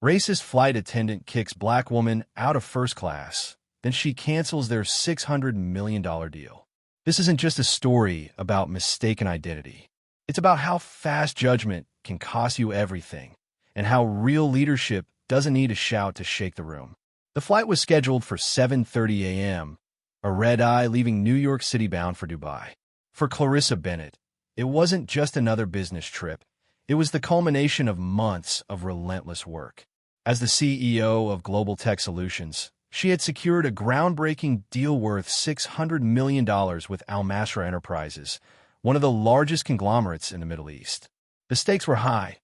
Racist flight attendant kicks black woman out of first class. Then she cancels their $600 million deal. This isn't just a story about mistaken identity. It's about how fast judgment can cost you everything, and how real leadership doesn't need a shout to shake the room. The flight was scheduled for 7:30 a.m., a red-eye leaving New York City bound for Dubai. For Clarissa Bennett, it wasn't just another business trip. It was the culmination of months of relentless work. As the CEO of Global Tech Solutions, she had secured a groundbreaking deal worth $600 million with Al Masra Enterprises, one of the largest conglomerates in the Middle East. The stakes were high,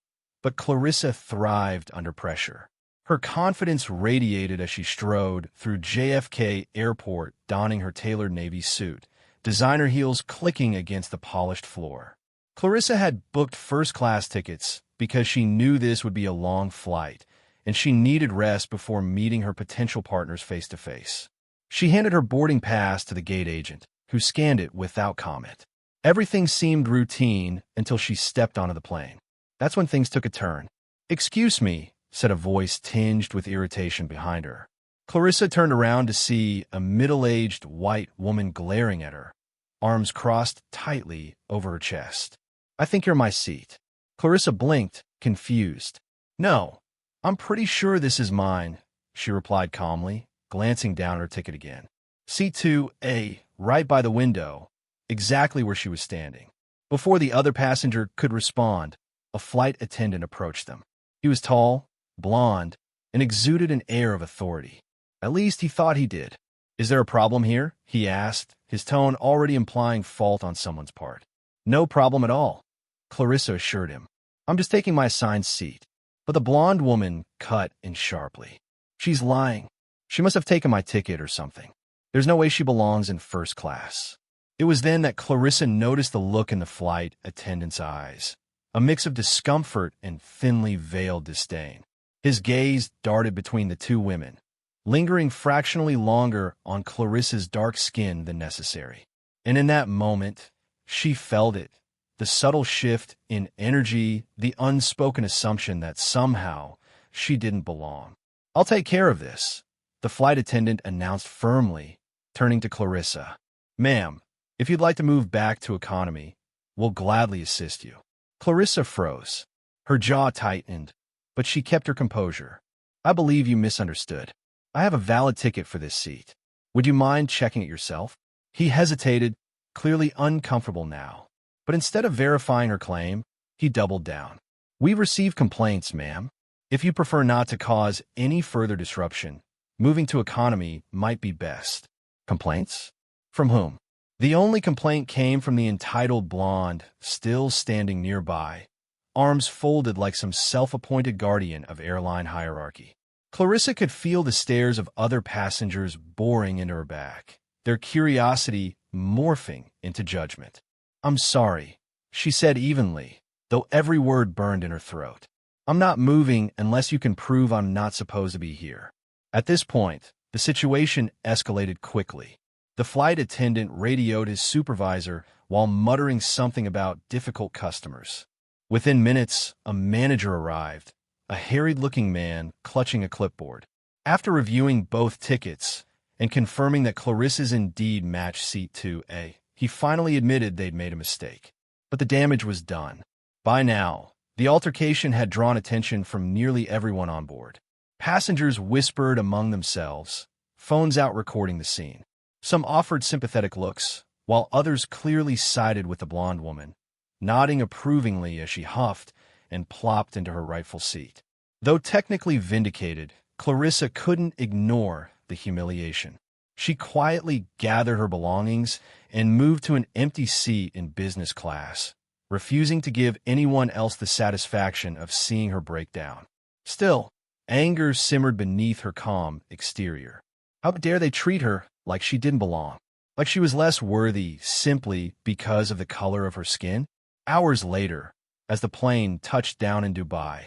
but Clarissa thrived under pressure. Her confidence radiated as she strode through JFK Airport donning her tailored navy suit, designer heels clicking against the polished floor. Clarissa had booked first-class tickets because she knew this would be a long flight, and she needed rest before meeting her potential partners face-to-face. She handed her boarding pass to the gate agent, who scanned it without comment. Everything seemed routine until she stepped onto the plane. That's when things took a turn. "Excuse me," said a voice tinged with irritation behind her. Clarissa turned around to see a middle-aged white woman glaring at her, arms crossed tightly over her chest. "I think you're my seat." Clarissa blinked, confused. "No, I'm pretty sure this is mine," she replied calmly, glancing down at her ticket again. "Seat 2A, right by the window," exactly where she was standing. Before the other passenger could respond, a flight attendant approached them. He was tall, blonde, and exuded an air of authority. At least he thought he did. "Is there a problem here?" he asked, his tone already implying fault on someone's part. "No problem at all," Clarissa assured him. "I'm just taking my assigned seat." But the blonde woman cut in sharply. "She's lying. She must have taken my ticket or something. There's no way she belongs in first class." It was then that Clarissa noticed the look in the flight attendant's eyes, a mix of discomfort and thinly veiled disdain. His gaze darted between the two women, lingering fractionally longer on Clarissa's dark skin than necessary. And in that moment, she felt it. The subtle shift in energy, the unspoken assumption that somehow she didn't belong. "I'll take care of this," the flight attendant announced firmly, turning to Clarissa. "Ma'am, if you'd like to move back to economy, we'll gladly assist you." Clarissa froze. Her jaw tightened, but she kept her composure. "I believe you misunderstood. I have a valid ticket for this seat. Would you mind checking it yourself?" He hesitated, clearly uncomfortable now. But instead of verifying her claim, he doubled down. "We receive complaints, ma'am. If you prefer not to cause any further disruption, moving to economy might be best." "Complaints? From whom?" The only complaint came from the entitled blonde, still standing nearby, arms folded like some self-appointed guardian of airline hierarchy. Clarissa could feel the stares of other passengers boring into her back, their curiosity morphing into judgment. "I'm sorry," she said evenly, though every word burned in her throat. "I'm not moving unless you can prove I'm not supposed to be here." At this point, the situation escalated quickly. The flight attendant radioed his supervisor while muttering something about difficult customers. Within minutes, a manager arrived, a harried-looking man clutching a clipboard. After reviewing both tickets and confirming that Clarissa's indeed matched seat 2A, he finally admitted they'd made a mistake. But the damage was done. By now, the altercation had drawn attention from nearly everyone on board. Passengers whispered among themselves, phones out recording the scene. Some offered sympathetic looks, while others clearly sided with the blonde woman, nodding approvingly as she huffed and plopped into her rightful seat. Though technically vindicated, Clarissa couldn't ignore the humiliation. She quietly gathered her belongings and moved to an empty seat in business class, refusing to give anyone else the satisfaction of seeing her break down. Still, anger simmered beneath her calm exterior. How dare they treat her like she didn't belong, like she was less worthy simply because of the color of her skin? Hours later, as the plane touched down in Dubai,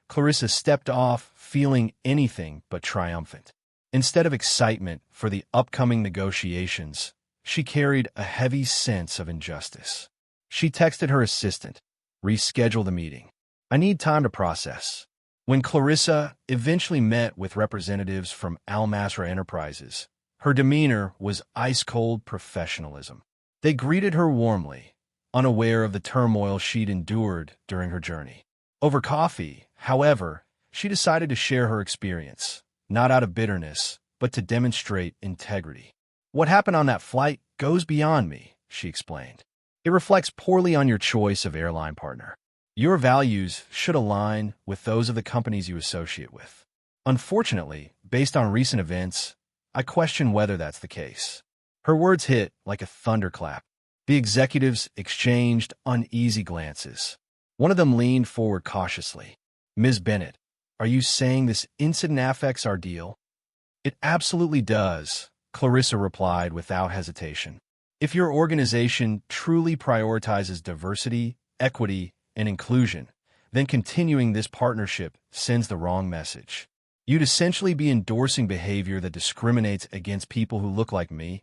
Clarissa stepped off feeling anything but triumphant. Instead of excitement for the upcoming negotiations, she carried a heavy sense of injustice. She texted her assistant, "Reschedule the meeting. I need time to process." When Clarissa eventually met with representatives from Al-Masra Enterprises, her demeanor was ice-cold professionalism. They greeted her warmly, unaware of the turmoil she'd endured during her journey. Over coffee, however, she decided to share her experience, not out of bitterness, but to demonstrate integrity. "What happened on that flight goes beyond me," she explained. "It reflects poorly on your choice of airline partner. Your values should align with those of the companies you associate with. Unfortunately, based on recent events, I question whether that's the case." Her words hit like a thunderclap. The executives exchanged uneasy glances. One of them leaned forward cautiously. "Ms. Bennett, are you saying this incident affects our deal?" "It absolutely does," Clarissa replied without hesitation. "If your organization truly prioritizes diversity, equity, and inclusion, then continuing this partnership sends the wrong message. You'd essentially be endorsing behavior that discriminates against people who look like me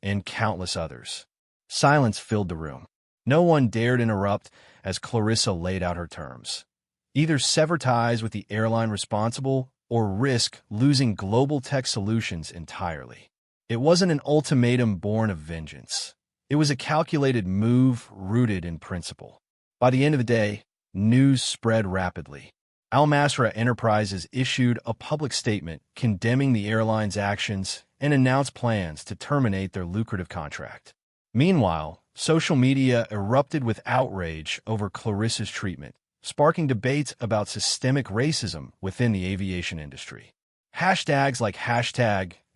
and countless others." Silence filled the room. No one dared interrupt as Clarissa laid out her terms. Either sever ties with the airline responsible or risk losing global tech solutions entirely. It wasn't an ultimatum born of vengeance. It was a calculated move rooted in principle. By the end of the day, news spread rapidly. Al-Masra Enterprises issued a public statement condemning the airline's actions and announced plans to terminate their lucrative contract. Meanwhile, social media erupted with outrage over Clarissa's treatment, sparking debates about systemic racism within the aviation industry. Hashtags like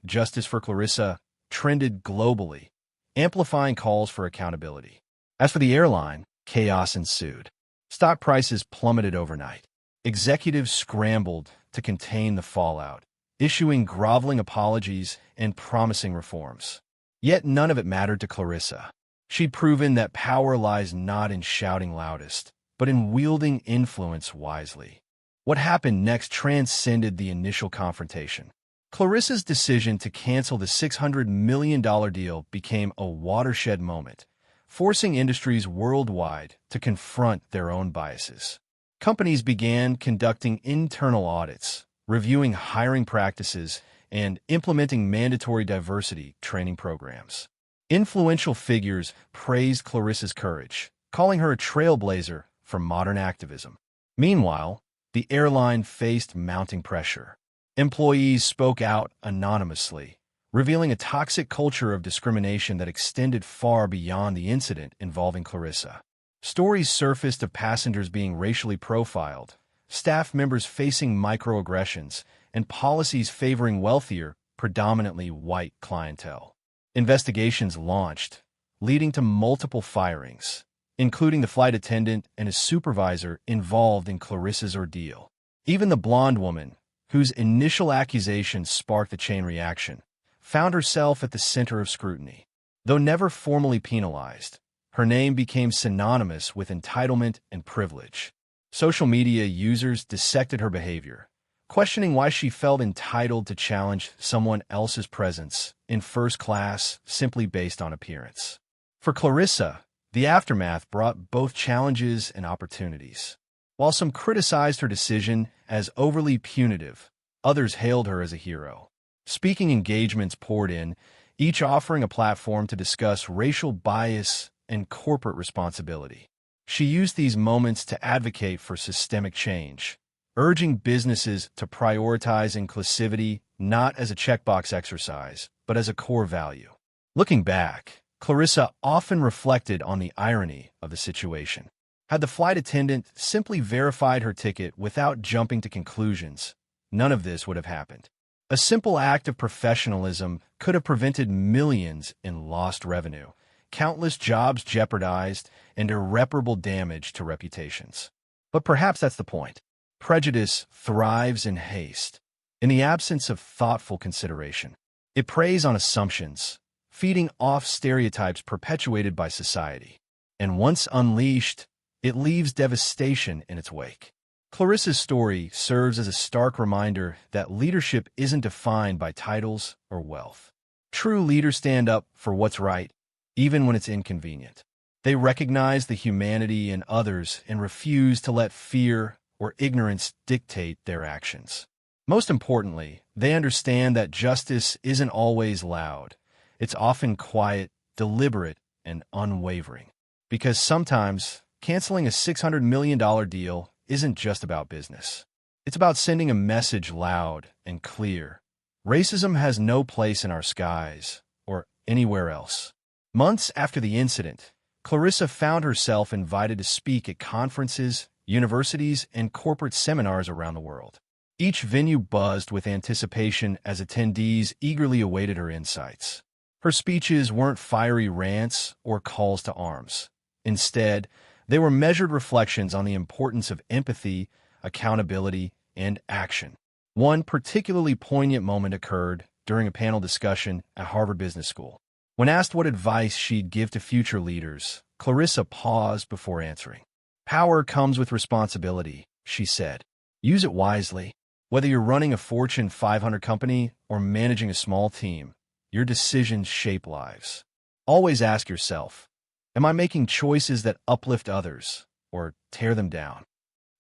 #JusticeForClarissa trended globally, amplifying calls for accountability. As for the airline, chaos ensued. Stock prices plummeted overnight. Executives scrambled to contain the fallout, issuing groveling apologies and promising reforms. Yet none of it mattered to Clarissa. She'd proven that power lies not in shouting loudest, but in wielding influence wisely. What happened next transcended the initial confrontation. Clarissa's decision to cancel the $600 million deal became a watershed moment, forcing industries worldwide to confront their own biases. Companies began conducting internal audits, reviewing hiring practices, and implementing mandatory diversity training programs. Influential figures praised Clarissa's courage, calling her a trailblazer for modern activism. Meanwhile, the airline faced mounting pressure. Employees spoke out anonymously, revealing a toxic culture of discrimination that extended far beyond the incident involving Clarissa. Stories surfaced of passengers being racially profiled, staff members facing microaggressions, and policies favoring wealthier, predominantly white clientele. Investigations launched, leading to multiple firings, including the flight attendant and his supervisor involved in Clarissa's ordeal. Even the blonde woman, whose initial accusations sparked the chain reaction, found herself at the center of scrutiny. Though never formally penalized, her name became synonymous with entitlement and privilege. Social media users dissected her behavior, questioning why she felt entitled to challenge someone else's presence in first class simply based on appearance. For Clarissa, the aftermath brought both challenges and opportunities. While some criticized her decision as overly punitive, others hailed her as a hero. Speaking engagements poured in, each offering a platform to discuss racial bias and corporate responsibility. She used these moments to advocate for systemic change, urging businesses to prioritize inclusivity not as a checkbox exercise, but as a core value. Looking back, Clarissa often reflected on the irony of the situation. Had the flight attendant simply verified her ticket without jumping to conclusions, none of this would have happened. A simple act of professionalism could have prevented millions in lost revenue, countless jobs jeopardized, and irreparable damage to reputations. But perhaps that's the point. Prejudice thrives in haste, in the absence of thoughtful consideration. It preys on assumptions, feeding off stereotypes perpetuated by society. And once unleashed, it leaves devastation in its wake. Clarissa's story serves as a stark reminder that leadership isn't defined by titles or wealth. True leaders stand up for what's right, even when it's inconvenient. They recognize the humanity in others and refuse to let fear or ignorance dictate their actions. Most importantly, they understand that justice isn't always loud. It's often quiet, deliberate, and unwavering. Because sometimes, canceling a $600 million deal isn't just about business. It's about sending a message loud and clear. Racism has no place in our skies or anywhere else. Months after the incident, Clarissa found herself invited to speak at conferences, universities, and corporate seminars around the world. Each venue buzzed with anticipation as attendees eagerly awaited her insights. Her speeches weren't fiery rants or calls to arms. Instead, they were measured reflections on the importance of empathy, accountability, and action. One particularly poignant moment occurred during a panel discussion at Harvard Business School. When asked what advice she'd give to future leaders, Clarissa paused before answering. "Power comes with responsibility," she said. "Use it wisely. Whether you're running a Fortune 500 company or managing a small team, your decisions shape lives. Always ask yourself, am I making choices that uplift others or tear them down?"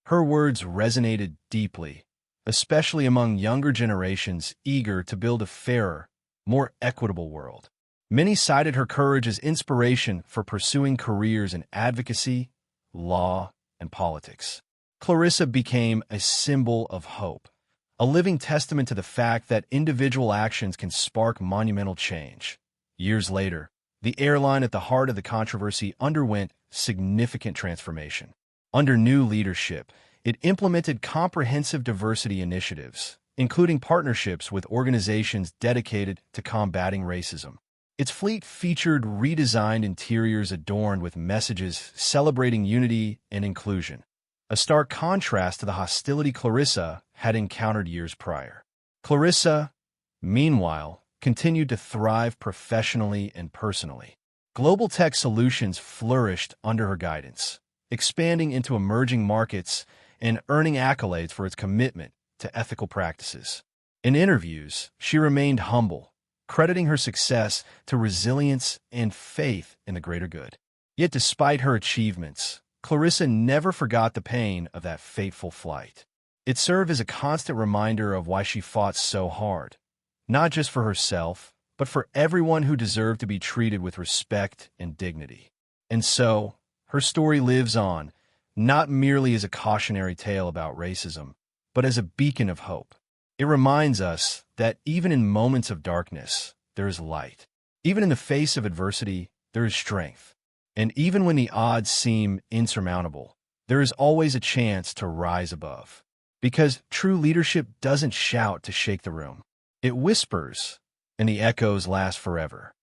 Her words resonated deeply, especially among younger generations eager to build a fairer, more equitable world. Many cited her courage as inspiration for pursuing careers in advocacy, law, and politics. Clarissa became a symbol of hope, a living testament to the fact that individual actions can spark monumental change. Years later, the airline at the heart of the controversy underwent significant transformation. Under new leadership, it implemented comprehensive diversity initiatives, including partnerships with organizations dedicated to combating racism. Its fleet featured redesigned interiors adorned with messages celebrating unity and inclusion, a stark contrast to the hostility Clarissa had encountered years prior. Clarissa, meanwhile, continued to thrive professionally and personally. Global tech solutions flourished under her guidance, expanding into emerging markets and earning accolades for its commitment to ethical practices. In interviews, she remained humble, crediting her success to resilience and faith in the greater good. Yet despite her achievements, Clarissa never forgot the pain of that fateful flight. It served as a constant reminder of why she fought so hard, not just for herself, but for everyone who deserved to be treated with respect and dignity. And so, her story lives on, not merely as a cautionary tale about racism, but as a beacon of hope. It reminds us that even in moments of darkness, there is light. Even in the face of adversity, there is strength. And even when the odds seem insurmountable, there is always a chance to rise above. Because true leadership doesn't shout to shake the room. It whispers, and the echoes last forever.